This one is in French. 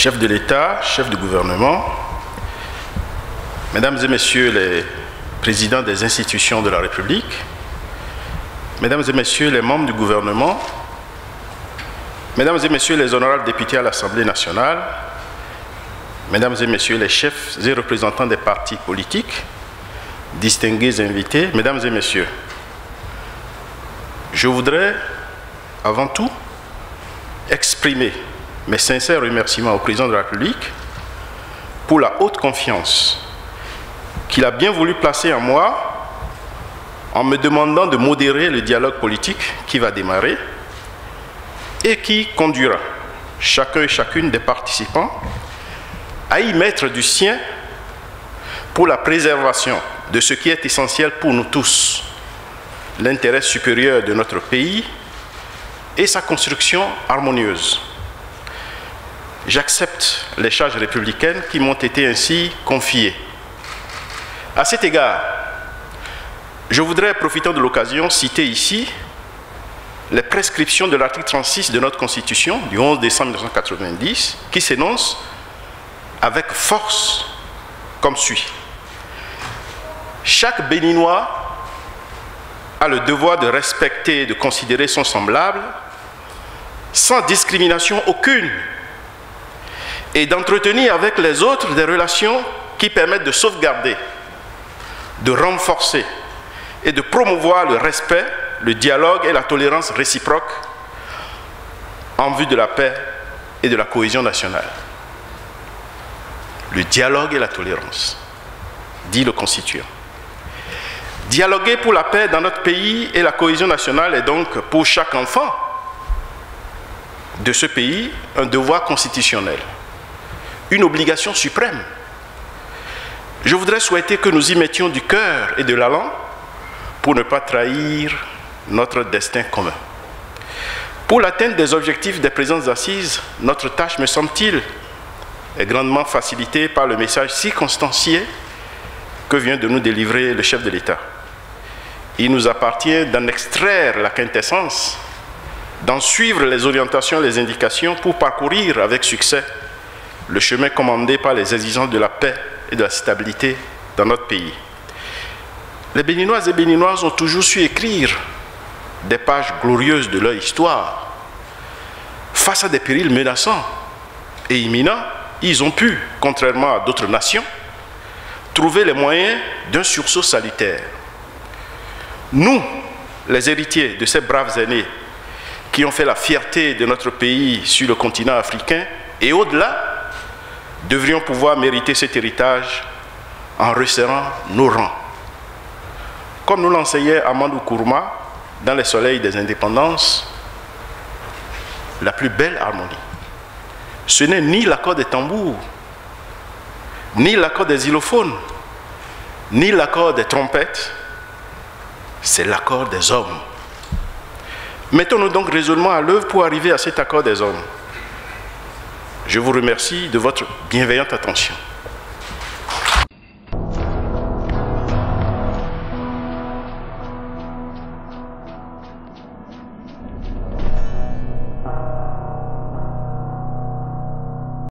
chef de l'État, chef de gouvernement, mesdames et messieurs les présidents des institutions de la République, mesdames et messieurs les membres du gouvernement, mesdames et messieurs les honorables députés à l'Assemblée nationale, mesdames et messieurs les chefs et représentants des partis politiques, distingués invités, mesdames et messieurs, je voudrais avant tout exprimer mes sincères remerciements au président de la République pour la haute confiance qu'il a bien voulu placer en moi en me demandant de modérer le dialogue politique qui va démarrer et qui conduira chacun et chacune des participants à y mettre du sien pour la préservation de ce qui est essentiel pour nous tous, l'intérêt supérieur de notre pays et sa construction harmonieuse. J'accepte les charges républicaines qui m'ont été ainsi confiées. À cet égard, je voudrais, profitant de l'occasion, citer ici les prescriptions de l'article 36 de notre Constitution du 11 décembre 1990 qui s'énonce avec force comme suit. Chaque Béninois a le devoir de respecter et de considérer son semblable sans discrimination aucune et d'entretenir avec les autres des relations qui permettent de sauvegarder, de renforcer et de promouvoir le respect, le dialogue et la tolérance réciproque en vue de la paix et de la cohésion nationale. Le dialogue et la tolérance, dit le Constituant. Dialoguer pour la paix dans notre pays et la cohésion nationale est donc pour chaque enfant de ce pays un devoir constitutionnel, une obligation suprême. Je voudrais souhaiter que nous y mettions du cœur et de l'allant pour ne pas trahir notre destin commun. Pour l'atteinte des objectifs des présentes assises, notre tâche, me semble-t-il, est grandement facilitée par le message circonstancié que vient de nous délivrer le chef de l'État. Il nous appartient d'en extraire la quintessence, d'en suivre les orientations et les indications pour parcourir avec succès le chemin commandé par les exigences de la paix et de la stabilité dans notre pays. Les Béninoises et Béninoises ont toujours su écrire des pages glorieuses de leur histoire. Face à des périls menaçants et imminents, ils ont pu, contrairement à d'autres nations, trouver les moyens d'un sursaut salutaire. Nous, les héritiers de ces braves aînés qui ont fait la fierté de notre pays sur le continent africain et au-delà, devrions pouvoir mériter cet héritage en resserrant nos rangs. Comme nous l'enseignait Amadou Kourouma dans Les Soleils des Indépendances, la plus belle harmonie, ce n'est ni l'accord des tambours, ni l'accord des xylophones, ni l'accord des trompettes, c'est l'accord des hommes. Mettons-nous donc résolument à l'œuvre pour arriver à cet accord des hommes. Je vous remercie de votre bienveillante attention.